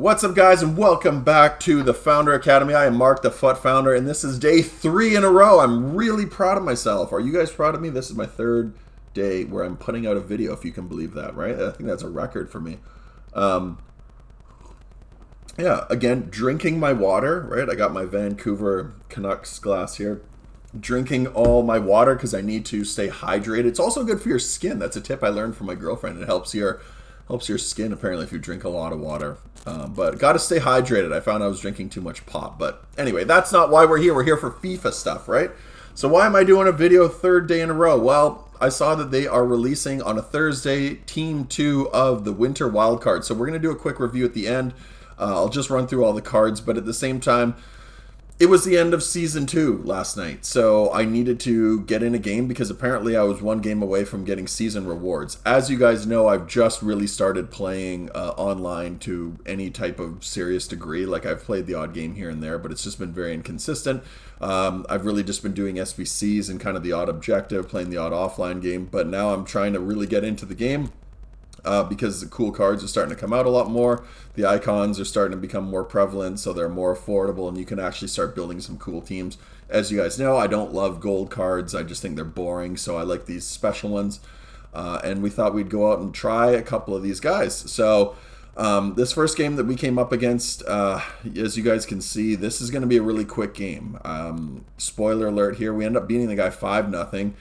What's up, guys, and welcome back to the Founder Academy. I am Mark, the FUT founder, and this is day 3 in a row. I'm really proud of myself. Are you guys proud of me? This is my 3rd day where I'm putting out a video, if you can believe that, right? I think that's a record for me. Yeah, again, drinking my water, right? I got my Vancouver Canucks glass here. Drinking all my water because I need to stay hydrated. It's also good for your skin. That's a tip I learned from my girlfriend. It helps your skin, apparently, if you drink a lot of water. But got to stay hydrated. I found I was drinking too much pop. But anyway, that's not why we're here. We're here for FIFA stuff, right? So why am I doing a video 3rd day in a row? Well, I saw that they are releasing on a Thursday Team 2 of the Winter Wildcards. So we're going to do a quick review at the end. I'll just run through all the cards, but at the same time, it was the end of Season 2 last night, so I needed to get in a game because apparently I was 1 game away from getting season rewards. As you guys know, I've just really started playing online to any type of serious degree. Like, I've played the odd game here and there, but it's just been very inconsistent. I've really just been doing SBCs and kind of the odd objective, playing the odd offline game, but now I'm trying to really get into the game. Because the cool cards are starting to come out a lot more. The icons are starting to become more prevalent, so they're more affordable, and you can actually start building some cool teams. As you guys know, I don't love gold cards. I just think they're boring, so I like these special ones. And we thought we'd go out and try a couple of these guys. So this first game that we came up against, as you guys can see, this is going to be a really quick game. Spoiler alert here, we end up beating the guy 5-0.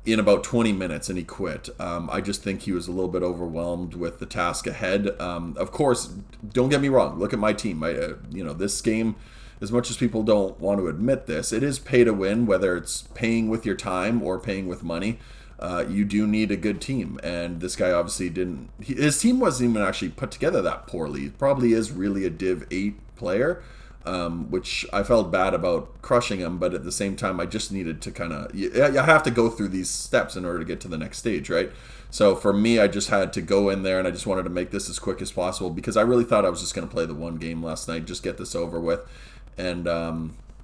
In about 20 minutes, and he quit. I just think he was a little bit overwhelmed with the task ahead. Of course, don't get me wrong. Look at my team. This game, as much as people don't want to admit this, it is pay to win, whether it's paying with your time or paying with money. You do need a good team, and this guy obviously didn't. His team wasn't even actually put together that poorly. He probably is really a Div 8 player. Which I felt bad about crushing him, but at the same time, I just needed to kind of, you have to go through these steps in order to get to the next stage, right? So for me, I just had to go in there, and I just wanted to make this as quick as possible, because I really thought I was just going to play the 1 game last night, just get this over with, and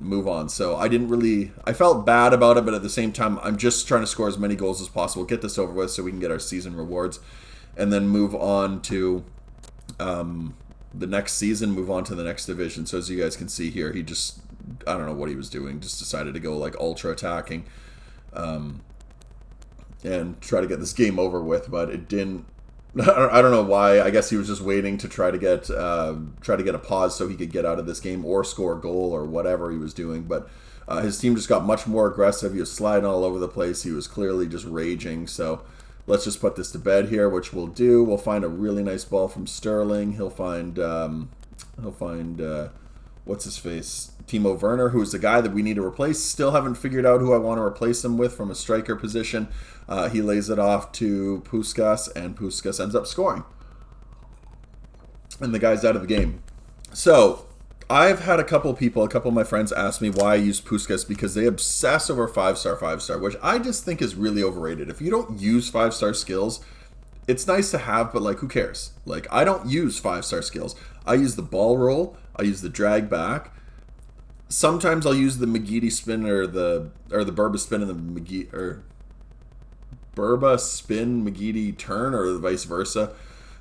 move on. So I felt bad about it, but at the same time, I'm just trying to score as many goals as possible, get this over with so we can get our season rewards, and then move on to the next season, move on to the next division. So as you guys can see here, he just, I don't know what he was doing, just decided to go like ultra attacking and try to get this game over with, but it didn't. I don't know why. I guess he was just waiting to try to get a pause so he could get out of this game or score a goal or whatever he was doing. But his team just got much more aggressive. He was sliding all over the place. He was clearly just raging. So let's just put this to bed here, which we'll do. We'll find a really nice ball from Sterling. He'll find what's his face? Timo Werner, who's the guy that we need to replace. Still haven't figured out who I want to replace him with from a striker position. He lays it off to Puskas, and Puskas ends up scoring. And the guy's out of the game. So I've had a couple of my friends ask me why I use Puskas, because they obsess over 5-star, which I just think is really overrated. If you don't use 5-star skills, it's nice to have, but like, who cares? Like, I don't use 5-star skills. I use the ball roll, I use the drag back. Sometimes I'll use the McGeady spin or the Burba spin and the Burba spin, McGeady turn, or vice versa.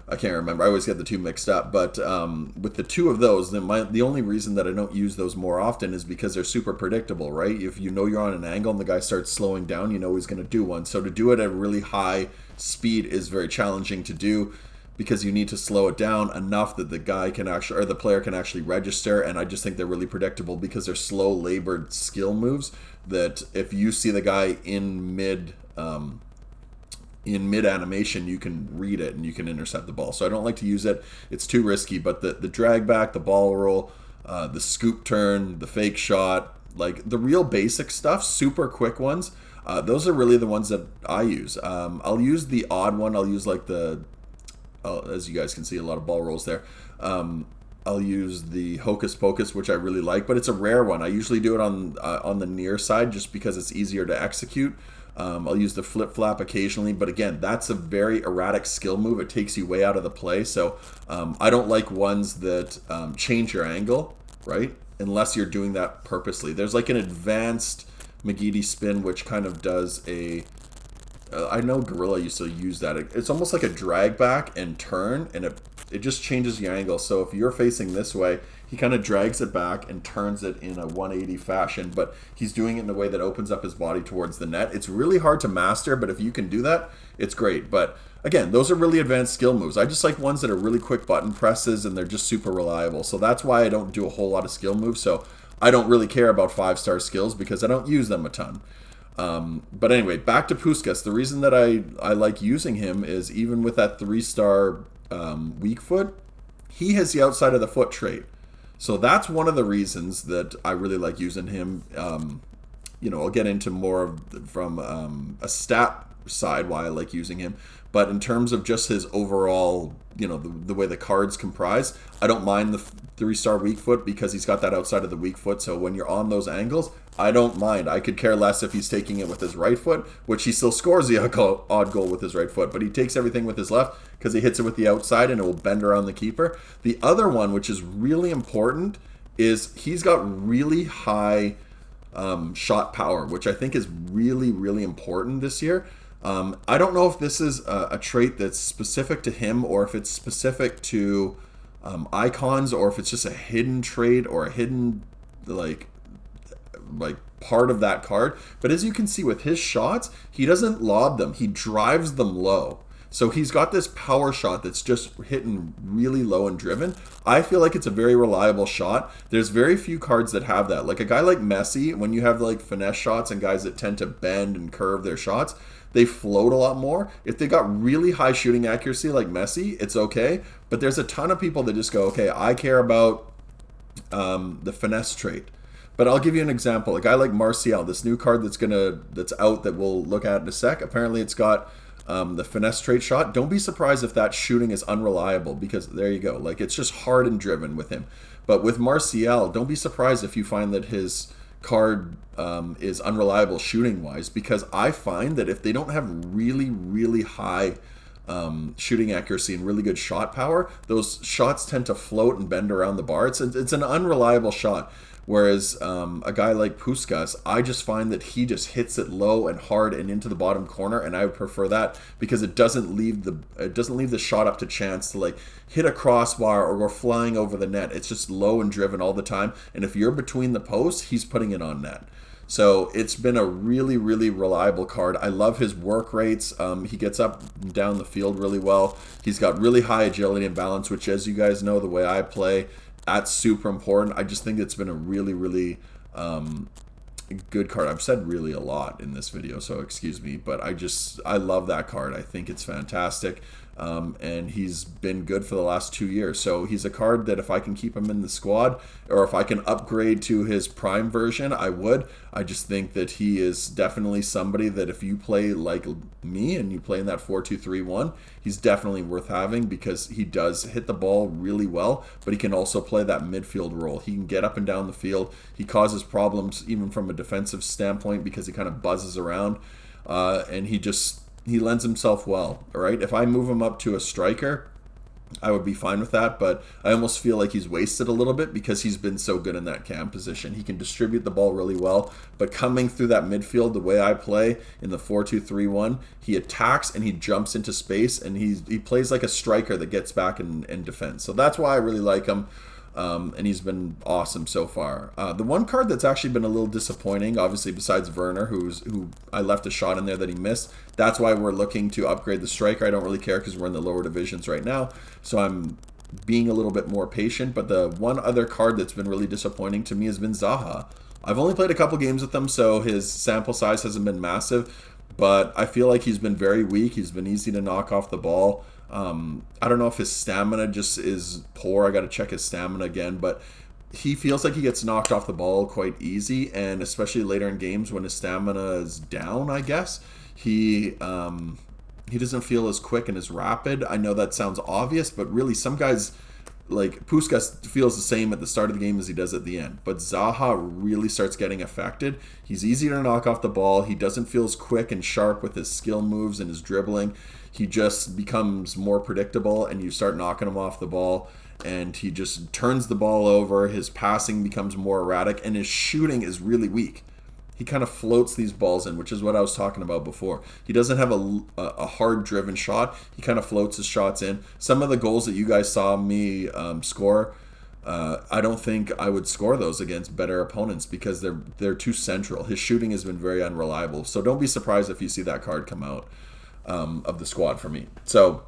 I can't remember. I always get the two mixed up. But with the 2 of those, then the only reason that I don't use those more often is because they're super predictable, right? If you know you're on an angle and the guy starts slowing down, you know he's going to do one. So to do it at a really high speed is very challenging to do, because you need to slow it down enough that the guy can actually, or the player can actually register. And I just think they're really predictable because they're slow, labored skill moves that if you see the guy in mid animation, you can read it and you can intercept the ball. So I don't like to use it. It's too risky. But the drag back, the ball roll, the scoop turn, the fake shot, like the real basic stuff, super quick ones, those are really the ones that I use. I'll use the odd one. I'll use like as you guys can see, a lot of ball rolls there. I'll use the Hocus Pocus, which I really like, but it's a rare one. I usually do it on the near side just because it's easier to execute. I'll use the flip-flap occasionally, but again, that's a very erratic skill move. It takes you way out of the play, so I don't like ones that change your angle, right? Unless you're doing that purposely. There's like an advanced McGeady spin, which kind of does a I know Gorilla used to use that. It's almost like a drag back and turn, and it just changes your angle. So if you're facing this way, he kind of drags it back and turns it in a 180 fashion, but he's doing it in a way that opens up his body towards the net. It's really hard to master, but if you can do that, it's great. But again, those are really advanced skill moves. I just like ones that are really quick button presses and they're just super reliable. So that's why I don't do a whole lot of skill moves. So I don't really care about 5-star skills because I don't use them a ton. But anyway, back to Puskás. The reason that I like using him is even with that 3-star weak foot, he has the outside of the foot trait. So that's one of the reasons that I really like using him. I'll get into more from a stat side why I like using him. But in terms of just his overall, the way the cards comprise, I don't mind the 3-star weak foot because he's got that outside of the weak foot. So when you're on those angles, I don't mind. I could care less if he's taking it with his right foot, which he still scores the odd goal with his right foot. But he takes everything with his left because he hits it with the outside and it will bend around the keeper. The other one, which is really important, is he's got really high shot power, which I think is really, really important this year. I don't know if this is a trait that's specific to him or if it's specific to icons or if it's just a hidden trait or a hidden like part of that card. But as you can see with his shots, he doesn't lob them. He drives them low. So he's got this power shot that's just hitting really low and driven. I feel like it's a very reliable shot. There's very few cards that have that. Like a guy like Messi, when you have like finesse shots and guys that tend to bend and curve their shots, they float a lot more. If they got really high shooting accuracy like Messi, it's okay. But there's a ton of people that just go, okay, I care about the finesse trait. But I'll give you an example. A guy like Martial, this new card that's out that we'll look at in a sec. Apparently it's got the finesse trait shot. Don't be surprised if that shooting is unreliable because there you go. Like it's just hard and driven with him. But with Martial, don't be surprised if you find that his card is unreliable shooting wise, because I find that if they don't have really, really high shooting accuracy and really good shot power, those shots tend to float and bend around the bar. It's an unreliable shot. Whereas a guy like Puskás, I just find that he just hits it low and hard and into the bottom corner, and I would prefer that because it doesn't leave the shot up to chance to like hit a crossbar or go flying over the net. It's just low and driven all the time, and if you're between the posts, he's putting it on net. So it's been a really, really reliable card. I love his work rates. He gets up and down the field really well. He's got really high agility and balance, which, as you guys know, the way I play, that's super important. I just think it's been a really, really good card. I've said really a lot in this video, so excuse me, but I love that card. I think it's fantastic. And he's been good for the last 2 years. So he's a card that if I can keep him in the squad or if I can upgrade to his prime version, I would. I just think that he is definitely somebody that if you play like me and you play in that 4-2-3-1, he's definitely worth having because he does hit the ball really well, but he can also play that midfield role. He can get up and down the field. He causes problems even from a defensive standpoint because he kind of buzzes around, and he lends himself well, all right? If I move him up to a striker, I would be fine with that, but I almost feel like he's wasted a little bit because he's been so good in that cam position. He can distribute the ball really well, but coming through that midfield, the way I play in the 4-2-3-1, he attacks and he jumps into space, and he plays like a striker that gets back and defends. So that's why I really like him. And he's been awesome so far. The one card that's actually been a little disappointing, obviously besides Werner, who I left a shot in there that he missed. That's why we're looking to upgrade the striker. I don't really care because we're in the lower divisions right now, so I'm being a little bit more patient. But the one other card that's been really disappointing to me has been Zaha. I've only played a couple games with him, so his sample size hasn't been massive, but I feel like he's been very weak. He's been easy to knock off the ball. I don't know if his stamina just is poor. I got to check his stamina again, but he feels like he gets knocked off the ball quite easy, and especially later in games when his stamina is down, I guess, he doesn't feel as quick and as rapid. I know that sounds obvious, but really some guys, like Puskás, feels the same at the start of the game as he does at the end. But Zaha really starts getting affected. He's easy to knock off the ball. He doesn't feel as quick and sharp with his skill moves and his dribbling. He just becomes more predictable, and you start knocking him off the ball, and he just turns the ball over. His passing becomes more erratic, and his shooting is really weak. he kind of floats these balls in, which is what I was talking about before. He doesn't have a hard-driven shot. He kind of floats his shots in. Some of the goals that you guys saw me score, I don't think I would score those against better opponents because they're too central. His shooting has been very unreliable. So don't be surprised if you see that card come out of the squad for me. So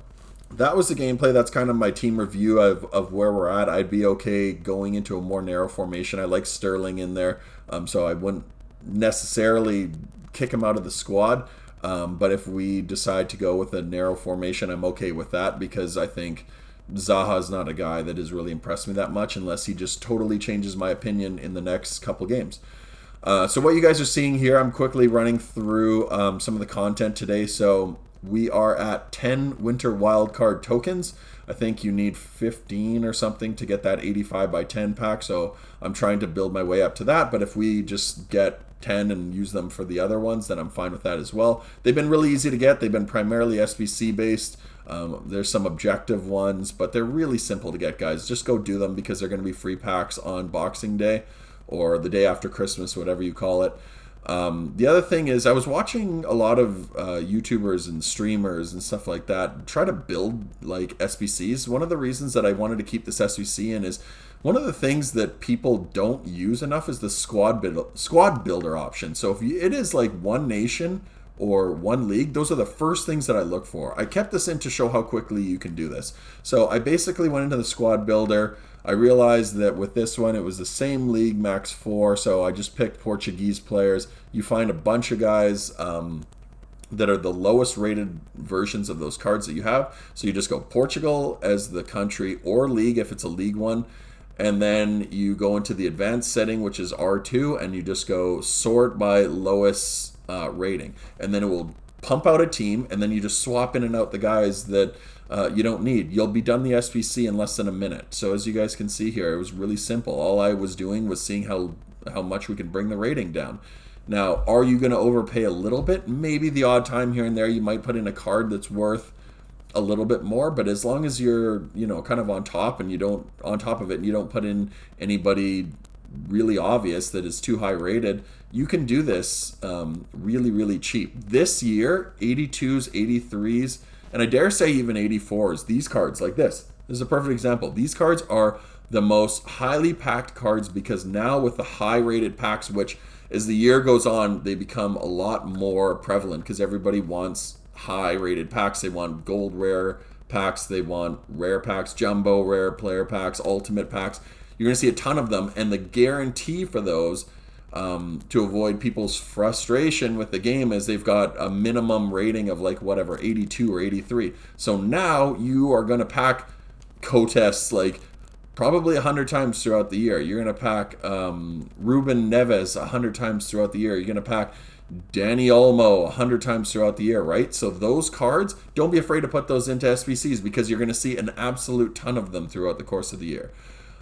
that was the gameplay. That's kind of my team review of where we're at. I'd be okay going into a more narrow formation. I like Sterling in there, so I wouldn't necessarily kick him out of the squad. But if we decide to go with a narrow formation, I'm okay with that because I think Zaha's not a guy that has really impressed me that much unless he just totally changes my opinion in the next couple games. So what you guys are seeing here, I'm quickly running through some of the content today. So we are at 10 Winter Wildcard tokens. I think you need 15 or something to get that 85 by 10 pack. So I'm trying to build my way up to that. But if we just get 10 and use them for the other ones, then I'm fine with that as well. They've been really easy to get. They've been primarily SBC based. There's some objective ones, but they're really simple to get, guys. Just go do them because they're going to be free packs on Boxing Day or the day after Christmas, whatever you call it. The other thing is I was watching a lot of YouTubers and streamers and stuff like that try to build like SBCs. One of the reasons that I wanted to keep this SBC in is one of the things that people don't use enough is the squad builder option. So if it is like one nation or one league, those are the first things that I look for. I kept this in to show how quickly you can do this. So I basically went into the squad builder. I realized that with this one, it was the same league, max 4, so I just picked Portuguese players. You find a bunch of guys that are the lowest rated versions of those cards that you have. So you just go Portugal as the country or league if it's a league one. And then you go into the advanced setting, which is R2, and you just go sort by lowest rating. And then it will pump out a team, and then you just swap in and out the guys that you don't need. You'll be done the SBC in less than a minute. So as you guys can see here, it was really simple. All I was doing was seeing how much we can bring the rating down. Now, are you going to overpay a little bit? Maybe the odd time here and there you might put in a card that's worth a little bit more, but as long as you're, kind of on top of it and you don't put in anybody really obvious that is too high rated, you can do this really, really cheap. This year, 82s, 83s, and I dare say even 84s, these cards like this is a perfect example. These cards are the most highly packed cards because now with the high rated packs, which as the year goes on, they become a lot more prevalent because everybody wants high rated packs. They want gold rare packs, they want rare packs, jumbo rare player packs, ultimate packs. You're going to see a ton of them, and the guarantee for those to avoid people's frustration with the game is they've got a minimum rating of like whatever 82 or 83. So now you are going to pack Cotests like probably 100 times throughout the year. You're going to pack Ruben Neves 100 times throughout the year. You're going to pack Danny Olmo 100 times throughout the year, right? So those cards, don't be afraid to put those into SBCs because you're going to see an absolute ton of them throughout the course of the year.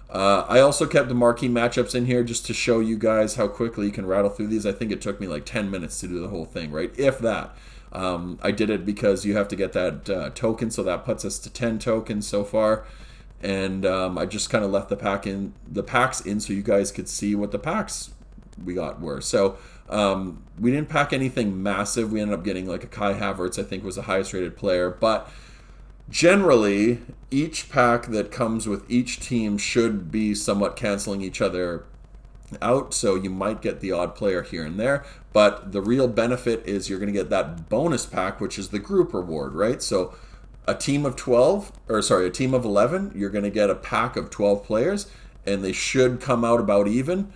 I also kept the marquee matchups in here just to show you guys how quickly you can rattle through these. I think it took me like 10 minutes to do the whole thing, right? If that. I did it because you have to get that token, so that puts us to 10 tokens so far. And I just kind of left the packs in so you guys could see what the packs we got were. So we didn't pack anything massive. We ended up getting like a Kai Havertz, I think was the highest rated player. But generally, each pack that comes with each team should be somewhat canceling each other out, so you might get the odd player here and there, but the real benefit is you're going to get that bonus pack, which is the group reward, right? So a team of 11, you're going to get a pack of 12 players, and they should come out about even.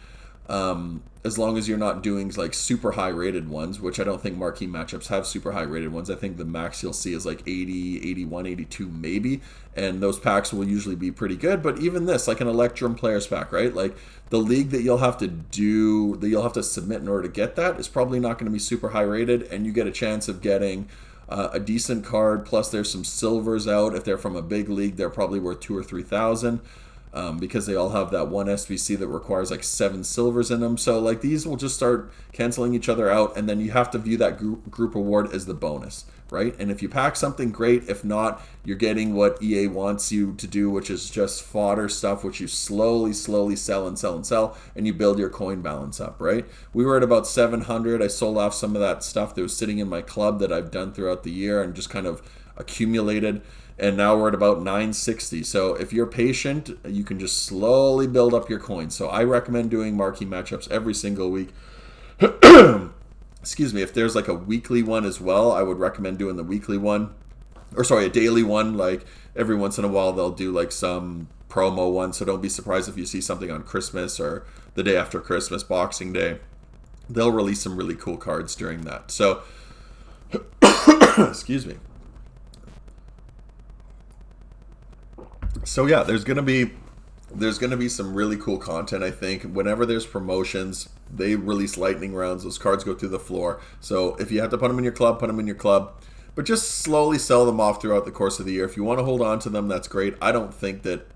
As long as you're not doing like super high rated ones, which I don't think marquee matchups have super high rated ones. I think the max you'll see is like 80, 81, 82 maybe, and those packs will usually be pretty good. But even this, like an Electrum players pack, right? Like the league that you'll have to submit in order to get that is probably not going to be super high rated, and you get a chance of getting a decent card. Plus there's some silvers out. If they're from a big league, they're probably worth 2,000 or 3,000. because they all have that one SBC that requires like 7 silvers in them. So like these will just start canceling each other out, and then you have to view that group reward as the bonus, right? And if you pack something, great. If not, you're getting what EA wants you to do, which is just fodder stuff, which you slowly sell and sell, and you build your coin balance up, right? We were at about 700. I sold off some of that stuff that was sitting in my club that I've done throughout the year and just kind of accumulated, and now we're at about 960. So if you're patient, you can just slowly build up your coins. So I recommend doing marquee matchups every single week. Excuse me. If there's like a weekly one as well, I would recommend doing the weekly one, or sorry, a daily one. Like every once in a while they'll do like some promo one, so don't be surprised if you see something on Christmas or the day after Christmas, Boxing Day. They'll release some really cool cards during that. So excuse me. So yeah, there's gonna be some really cool content. I think whenever there's promotions, they release lightning rounds. Those cards go through the floor. So if you have to put them in your club, put them in your club. But just slowly sell them off throughout the course of the year. If you want to hold on to them, that's great. I don't think that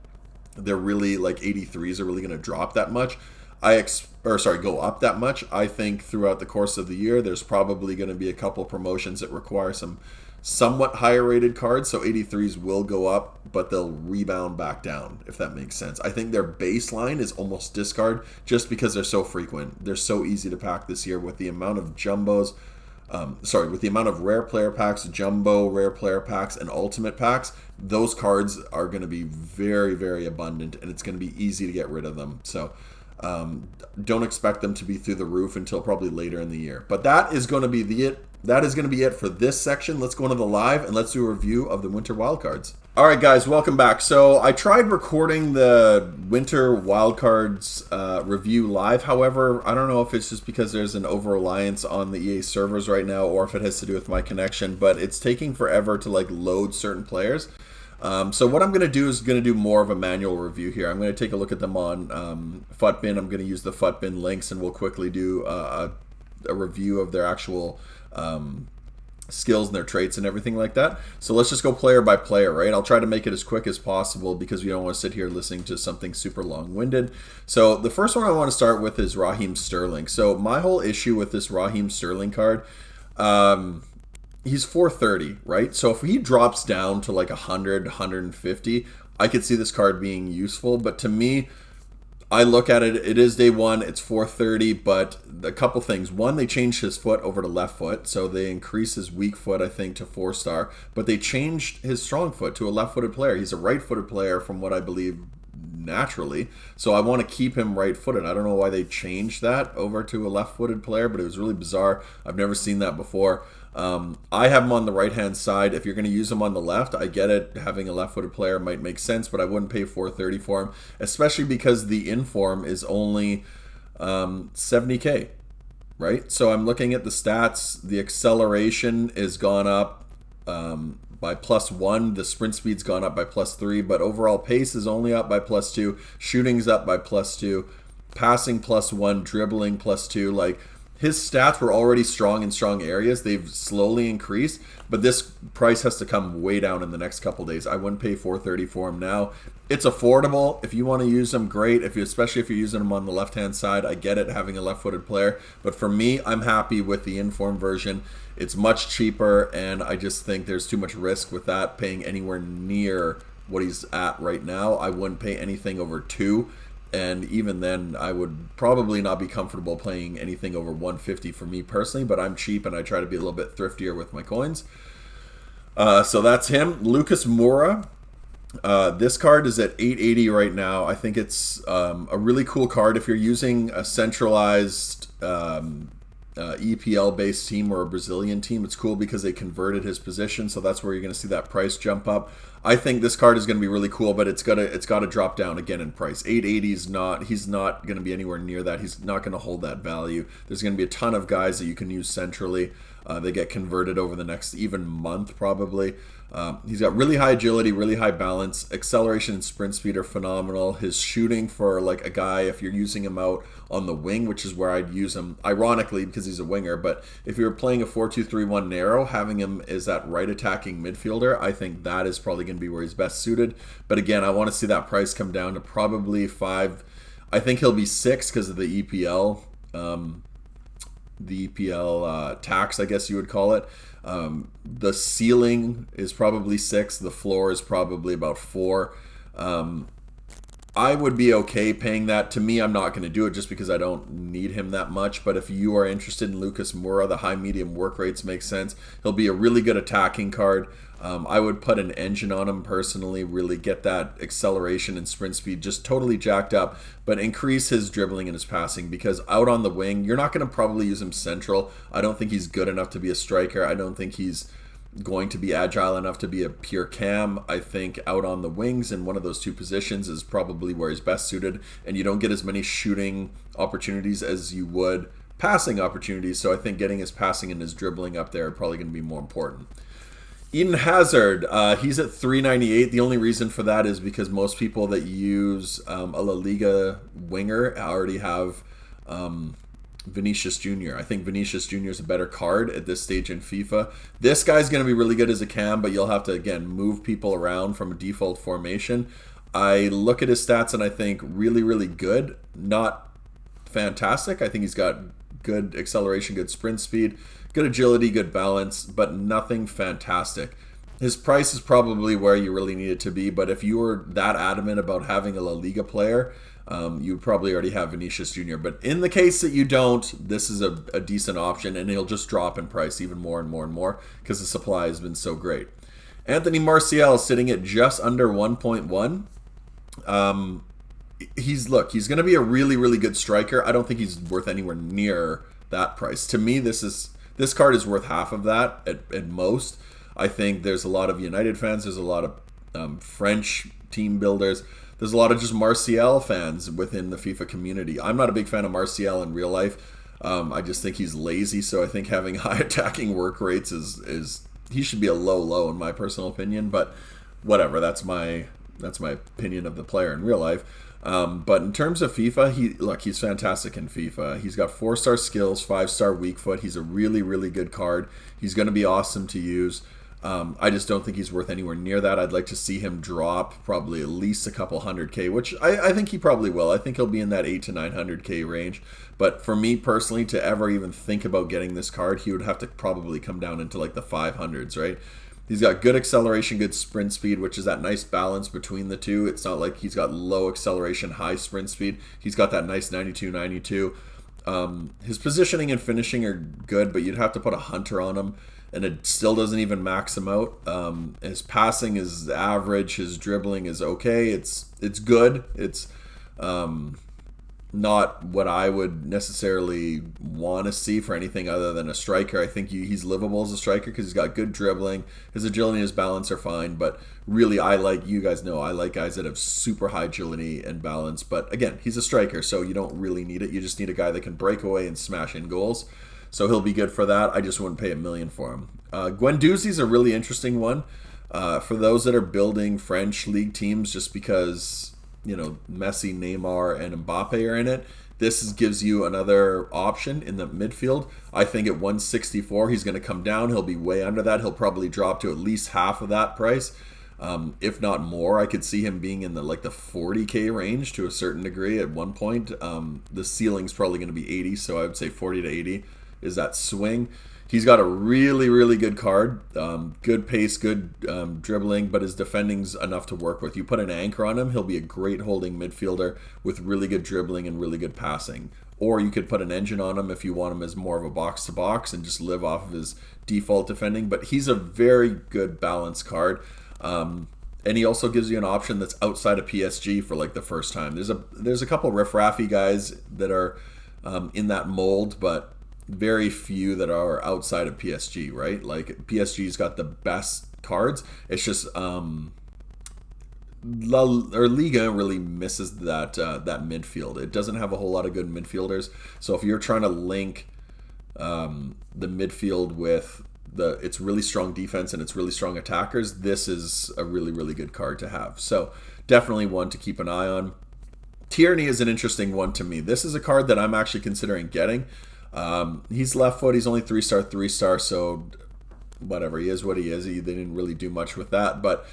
they're really like 83s are really going to drop that much. Go up that much. I think throughout the course of the year, there's probably going to be a couple promotions that require some somewhat higher rated cards, so 83s will go up, but they'll rebound back down, if that makes sense. I think their baseline is almost discard just because they're so frequent. They're so easy to pack this year with the amount of with the amount of rare player packs, jumbo rare player packs, and ultimate packs. Those cards are going to be very, very abundant, and it's going to be easy to get rid of them. So don't expect them to be through the roof until probably later in the year. But that is going to be it for this section. Let's go into the live and let's do a review of the Winter Wildcards. All right, guys, welcome back. So I tried recording the Winter Wildcards review live. However, I don't know if it's just because there's an over-reliance on the EA servers right now or if it has to do with my connection, but it's taking forever to like load certain players. So what I'm going to do is going to do more of a manual review here. I'm going to take a look at them on FUTBin. I'm going to use the FUTBin links, and we'll quickly do a review of their actual skills and their traits and everything like that. So let's just go player by player, right? I'll try to make it as quick as possible because we don't want to sit here listening to something super long-winded. So the first one I want to start with is Raheem Sterling. So my whole issue with this Raheem Sterling card, he's 430, right? So if he drops down to like 100, 150, I could see this card being useful. But to me, I look at it, it is day one, it's 430, but a couple things. One, they changed his foot over to left foot, so they increased his weak foot, I think, to 4-star, but they changed his strong foot to a left-footed player. He's a right-footed player from what I believe naturally, so I want to keep him right-footed. I don't know why they changed that over to a left-footed player, but it was really bizarre. I've never seen that before. I have him on the right-hand side. If you're going to use him on the left, I get it. Having a left-footed player might make sense, but I wouldn't pay 430 for him, especially because the inform is only 70k, right? So I'm looking at the stats. The acceleration is gone up by +1. The sprint speed's gone up by +3, but overall pace is only up by +2. Shooting's up by +2. Passing +1. Dribbling +2. Like, his stats were already strong in strong areas. They've slowly increased, but this price has to come way down in the next couple days. I wouldn't pay 430 for him now. It's affordable. If you want to use him, great. Especially if you're using him on the left-hand side, I get it, having a left-footed player. But for me, I'm happy with the inform version. It's much cheaper, and I just think there's too much risk with that, paying anywhere near what he's at right now. I wouldn't pay anything over 2. And even then, I would probably not be comfortable playing anything over 150 for me personally, but I'm cheap and I try to be a little bit thriftier with my coins. So that's him. Lucas Moura. This card is at 880 right now. I think it's a really cool card. If you're using a centralized EPL-based team or a Brazilian team, it's cool because they converted his position, so that's where you're going to see that price jump up. I think this card is going to be really cool, but it's got to drop down again in price. 880 is not, he's not going to be anywhere near that. He's not going to hold that value. There's going to be a ton of guys that you can use centrally. They get converted over the next even month probably. He's got really high agility, really high balance. Acceleration and sprint speed are phenomenal. His shooting for like a guy, if you're using him out on the wing, which is where I'd use him, ironically because he's a winger, but if you're playing a 4-2-3-1 narrow, having him as that right attacking midfielder, I think that is probably going going to be where he's best suited. But again, I want to see that price come down to probably 5. I think he'll be 6 because of the EPL. The EPL tax, I guess you would call it. The ceiling is probably 6. The floor is probably about 4. I would be okay paying that. To me, I'm not going to do it just because I don't need him that much. But if you are interested in Lucas Moura, the high-medium work rates make sense. He'll be a really good attacking card. I would put an engine on him personally, really get that acceleration and sprint speed just totally jacked up, but increase his dribbling and his passing, because out on the wing, you're not going to probably use him central. I don't think he's good enough to be a striker. I don't think he's going to be agile enough to be a pure cam. I think out on the wings in one of those two positions is probably where he's best suited, and you don't get as many shooting opportunities as you would passing opportunities. So I think getting his passing and his dribbling up there are probably going to be more important. Eden Hazard, he's at 398. The only reason for that is because most people that use a La Liga winger already have Vinicius Jr. I think Vinicius Jr. is a better card at this stage in FIFA. This guy's going to be really good as a cam, but you'll have to, again, move people around from a default formation. I look at his stats and I think really, really good. Not fantastic. I think he's got good acceleration, good sprint speed, good agility, good balance, but nothing fantastic. His price is probably where you really need it to be, but if you were that adamant about having a La Liga player, you probably already have Vinicius Jr. But in the case that you don't, this is a decent option, and he'll just drop in price even more and more and more because the supply has been so great. Anthony Martial sitting at just under 1.1. He's going to be a really, really good striker. I don't think he's worth anywhere near that price. To me, this card is worth half of that at most. I think there's a lot of United fans. There's a lot of French team builders. There's a lot of just Martial fans within the FIFA community. I'm not a big fan of Martial in real life. I just think he's lazy. So I think having high attacking work rates is he should be a low in my personal opinion. But whatever. That's my opinion of the player in real life. But in terms of FIFA, he's fantastic in FIFA. He's got 4-star skills, 5-star weak foot. He's a really, really good card. He's going to be awesome to use. I just don't think he's worth anywhere near that. I'd like to see him drop probably at least a couple 100K, which I think he probably will. I think he'll be in that 800 to 900K range. But for me personally, to ever even think about getting this card, he would have to probably come down into like the 500s, right? He's got good acceleration, good sprint speed, which is that nice balance between the two. It's not like he's got low acceleration, high sprint speed. He's got that nice 92. His positioning and finishing are good, but you'd have to put a hunter on him, and it still doesn't even max him out. His passing is average. His dribbling is okay. It's good. It's not what I would necessarily want to see for anything other than a striker. I think he's livable as a striker because he's got good dribbling. His agility and his balance are fine, but really I like guys that have super high agility and balance. But again, he's a striker, so you don't really need it. You just need a guy that can break away and smash in goals. So he'll be good for that. I just wouldn't pay $1 million for him. Guendouzi's a really interesting one for those that are building French league teams just because Messi, Neymar, and Mbappe are in it. This gives you another option in the midfield. I think at 164, he's going to come down. He'll be way under that. He'll probably drop to at least half of that price, if not more. I could see him being in the 40K range to a certain degree at one point. The ceiling's probably going to be 80, so I would say 40 to 80 is that swing. He's got a really, really good card. Good pace, good dribbling, but his defending's enough to work with. You put an anchor on him, he'll be a great holding midfielder with really good dribbling and really good passing. Or you could put an engine on him if you want him as more of a box-to-box and just live off of his default defending. But he's a very good balanced card. And he also gives you an option that's outside of PSG for the first time. There's a couple riff-raffy guys that are in that mold, but very few that are outside of PSG, right? PSG's got the best cards. It's just Liga really misses that midfield. It doesn't have a whole lot of good midfielders. So if you're trying to link the midfield with its really strong defense and its really strong attackers, this is a really, really good card to have. So definitely one to keep an eye on. Tierney is an interesting one to me. This is a card that I'm actually considering getting. He's left foot. He's only 3-star, so whatever. He is what he is. They didn't really do much with that. But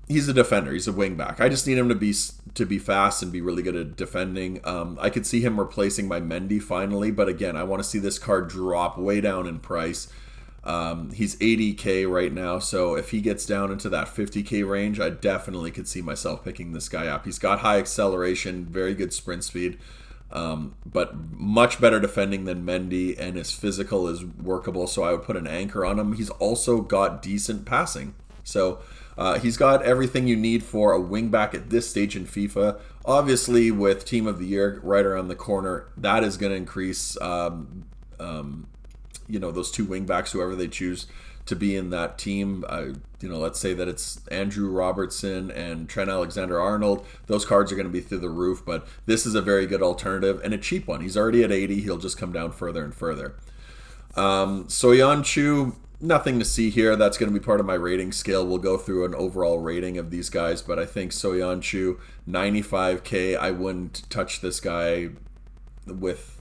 He's a defender. He's a wing back. I just need him to be fast and be really good at defending. I could see him replacing my Mendy finally, but again, I want to see this card drop way down in price. He's 80k right now, so if he gets down into that 50k range, I definitely could see myself picking this guy up. He's got high acceleration, very good sprint speed, but much better defending than Mendy, and his physical is workable, so I would put an anchor on him. He's also got decent passing. So he's got everything you need for a wingback at this stage in FIFA. Obviously, with Team of the Year right around the corner, that is going to increase, those two wingbacks, whoever they choose to be in that team. Let's say that it's Andrew Robertson and Trent Alexander-Arnold. Those cards are going to be through the roof, but this is a very good alternative and a cheap one. He's already at 80. He'll just come down further and further. Soyuncu, nothing to see here. That's going to be part of my rating scale. We'll go through an overall rating of these guys, but I think Soyuncu, 95k, I wouldn't touch this guy with,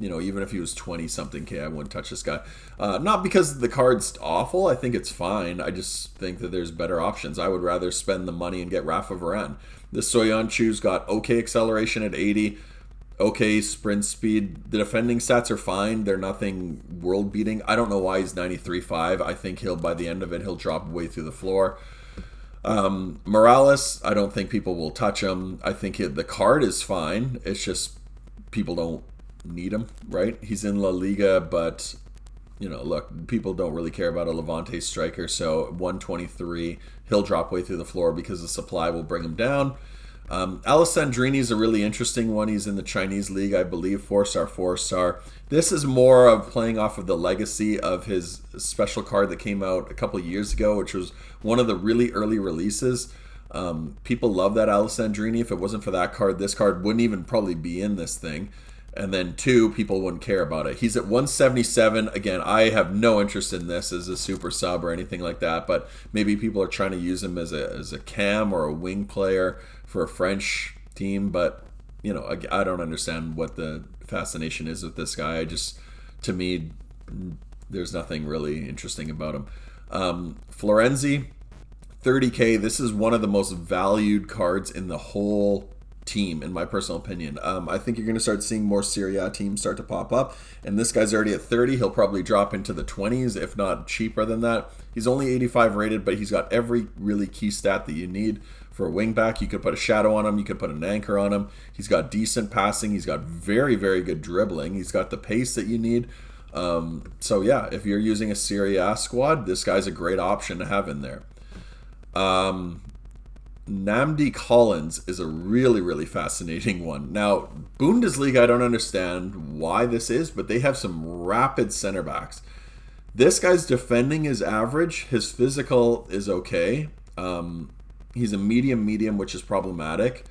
even if he was 20-something K, I wouldn't touch this guy. Not because the card's awful. I think it's fine. I just think that there's better options. I would rather spend the money and get Rafa Varane. This Soyuncu's got okay acceleration at 80, okay sprint speed. The defending stats are fine. They're nothing world-beating. I don't know why he's 93.5. I think by the end of it, he'll drop way through the floor. Morales, I don't think people will touch him. I think the card is fine. It's just people don't need him, right? He's in La Liga, but look, people don't really care about a Levante striker, so 123, he'll drop way through the floor because the supply will bring him down. Alessandrini is a really interesting one. He's in the Chinese league, I believe, 4-star. This is more of playing off of the legacy of his special card that came out a couple of years ago, which was one of the really early releases. People love that Alessandrini. If it wasn't for that card, this card wouldn't even probably be in this thing. And then 2, people wouldn't care about it. He's at 177. Again, I have no interest in this as a super sub or anything like that, but maybe people are trying to use him as a cam or a wing player for a French team. But, I don't understand what the fascination is with this guy. To me, there's nothing really interesting about him. Florenzi, 30k. This is one of the most valued cards in the whole team, in my personal opinion. I think you're going to start seeing more Serie A teams start to pop up, and this guy's already at 30. He'll probably drop into the 20s, if not cheaper than that. He's only 85 rated, but he's got every really key stat that you need for a wingback. You could put a shadow on him, you could put an anchor on him. He's got decent passing, he's got very, very good dribbling, he's got the pace that you need. So yeah, if you're using a Serie A squad, this guy's a great option to have in there. Namdi Collins is a really, really fascinating one. Now, Bundesliga, I don't understand why this is, but they have some rapid center backs. This guy's defending is average. His physical is okay. He's a medium, which is problematic,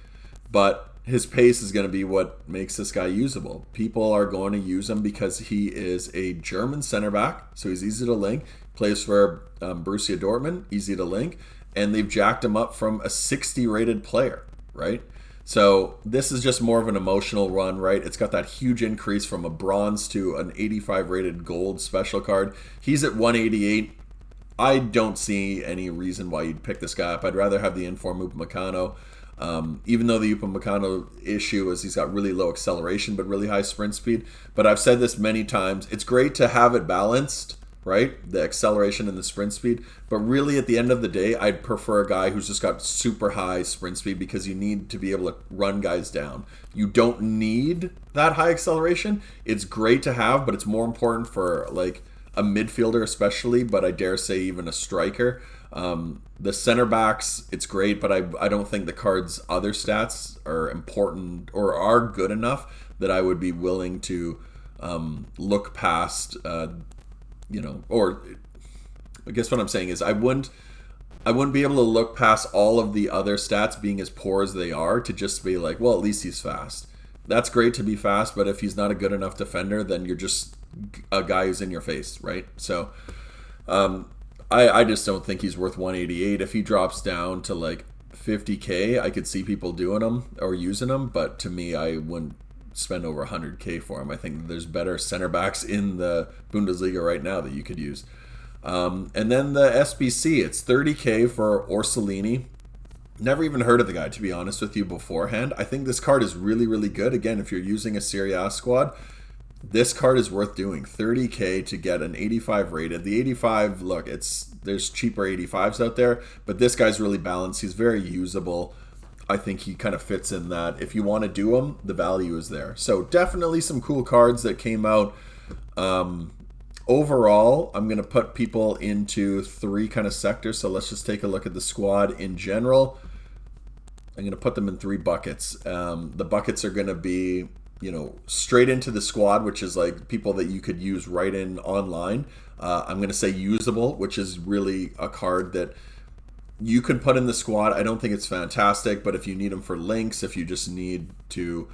but his pace is going to be what makes this guy usable. People are going to use him because he is a German center back, so he's easy to link. Plays for Borussia Dortmund, easy to link. And they've jacked him up from a 60 rated player, right? So this is just more of an emotional run, right? It's got that huge increase from a bronze to an 85 rated gold special card. He's at 188. I don't see any reason why you'd pick this guy up. I'd rather have the Inform Upamecano. Even though the Upamecano issue is he's got really low acceleration but really high sprint speed. But I've said this many times. It's great to have it balanced, right? The acceleration and the sprint speed. But really, at the end of the day, I'd prefer a guy who's just got super high sprint speed because you need to be able to run guys down. You don't need that high acceleration. It's great to have, but it's more important for like a midfielder especially, but I dare say even a striker. The center backs, it's great, but I don't think the card's other stats are important or are good enough that I would be willing to look past or I guess what I'm saying is I wouldn't be able to look past all of the other stats being as poor as they are to just be like, well, at least he's fast. That's great to be fast, but if he's not a good enough defender, then you're just a guy who's in your face, right? So I just don't think he's worth 188. If he drops down to like 50k, I could see people doing him or using him, but to me, I wouldn't spend over 100k for him. I think there's better center backs in the Bundesliga right now that you could use. And then the SBC, it's 30k for Orsolini. Never even heard of the guy, to be honest with you, beforehand. I think this card is really, really good. Again, if you're using a Serie A squad, this card is worth doing. 30K to get an 85 rated. The 85, look, there's cheaper 85s out there, but this guy's really balanced. He's very usable. I think he kind of fits in that. If you want to do him, the value is there. So definitely some cool cards that came out. Overall, I'm going to put people into 3 kind of sectors. So let's just take a look at the squad in general. I'm going to put them in 3 buckets. The buckets are going to be, straight into the squad, which is like people that you could use right in online. I'm going to say usable, which is really a card that you could put in the squad. I don't think it's fantastic, but if you need him for links, if you just need to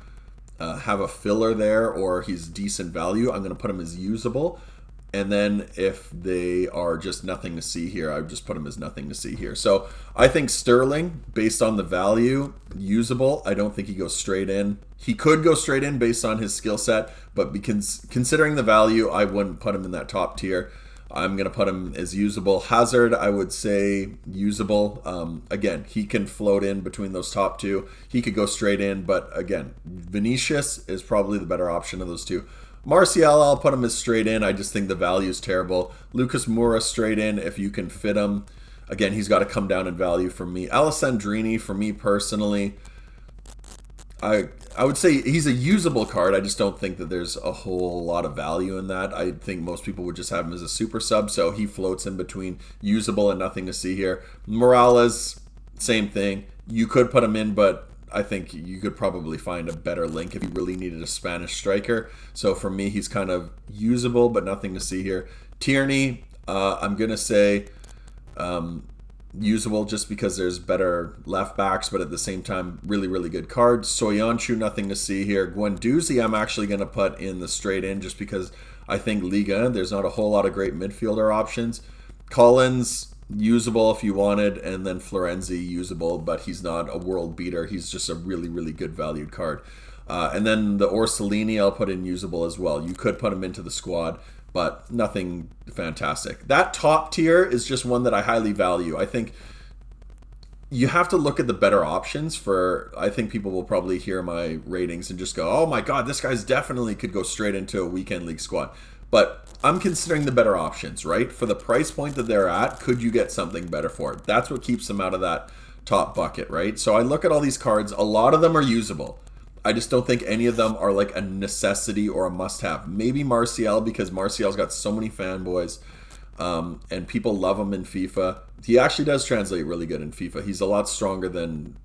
have a filler there, or he's decent value, I'm going to put him as usable. And then if they are just nothing to see here, I would just put him as nothing to see here. So I think Sterling, based on the value, usable. I don't think he goes straight in. He could go straight in based on his skill set, but because considering the value, I wouldn't put him in that top tier. I'm going to put him as usable. Hazard, I would say usable. Again, he can float in between those top 2. He could go straight in, but again, Vinicius is probably the better option of those 2. Martial, I'll put him as straight in. I just think the value is terrible. Lucas Moura, straight in if you can fit him. Again, he's got to come down in value for me. Alessandrini, for me personally, I would say he's a usable card. I just don't think that there's a whole lot of value in that. I think most people would just have him as a super sub, so he floats in between usable and nothing to see here. Morales, same thing. You could put him in, but I think you could probably find a better link if you really needed a Spanish striker. So for me, he's kind of usable, but nothing to see here. Tierney, I'm going to say usable just because there's better left backs, but at the same time, really, really good cards. Soyuncu, nothing to see here. Guendouzi, I'm actually going to put in the straight in just because I think Liga, there's not a whole lot of great midfielder options. Collins, usable if you wanted, and then Florenzi, usable, but he's not a world beater. He's just a really, really good valued card. And then the Orsolini, I'll put in usable as well. You could put him into the squad, but nothing fantastic. That top tier is just one that I highly value. I think you have to look at the better options I think people will probably hear my ratings and just go, oh my God, this guy's definitely could go straight into a weekend league squad. But I'm considering the better options, right? For the price point that they're at, could you get something better for it? That's what keeps them out of that top bucket, right? So I look at all these cards. A lot of them are usable. I just don't think any of them are like a necessity or a must-have. Maybe Martial, because Martial's got so many fanboys, and people love him in FIFA. He actually does translate really good in FIFA. He's a lot stronger than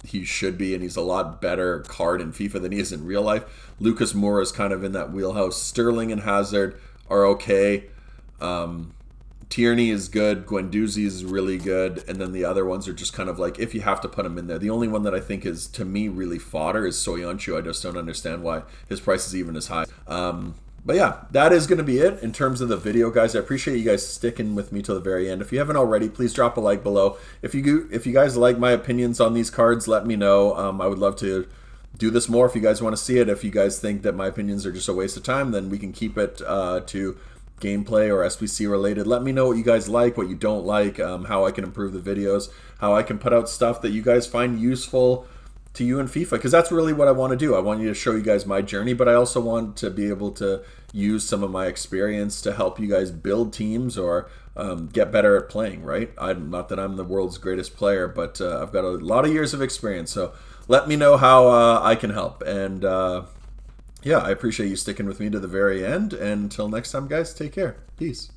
he should be, and he's a lot better card in FIFA than he is in real life. Lucas Moura is kind of in that wheelhouse. Sterling and Hazard are okay. Tierney is good. Guendouzi is really good. And then the other ones are just kind of like, if you have to put them in there. The only one that I think is, to me, really fodder is Soyuncu. I just don't understand why his price is even as high. But yeah, that is going to be it in terms of the video, guys. I appreciate you guys sticking with me till the very end. If you haven't already, please drop a like below. If you guys like my opinions on these cards, let me know. I would love to do this more if you guys want to see it. If you guys think that my opinions are just a waste of time, then we can keep it to gameplay or SBC related. Let me know what you guys like, what you don't like, how I can improve the videos, how I can put out stuff that you guys find useful to you in FIFA, because that's really what I want to do. I want you to show you guys my journey, but I also want to be able to use some of my experience to help you guys build teams or get better at playing, right? Not that I'm the world's greatest player, but I've got a lot of years of experience, so let me know how I can help. And yeah, I appreciate you sticking with me to the very end. And until next time, guys, take care. Peace.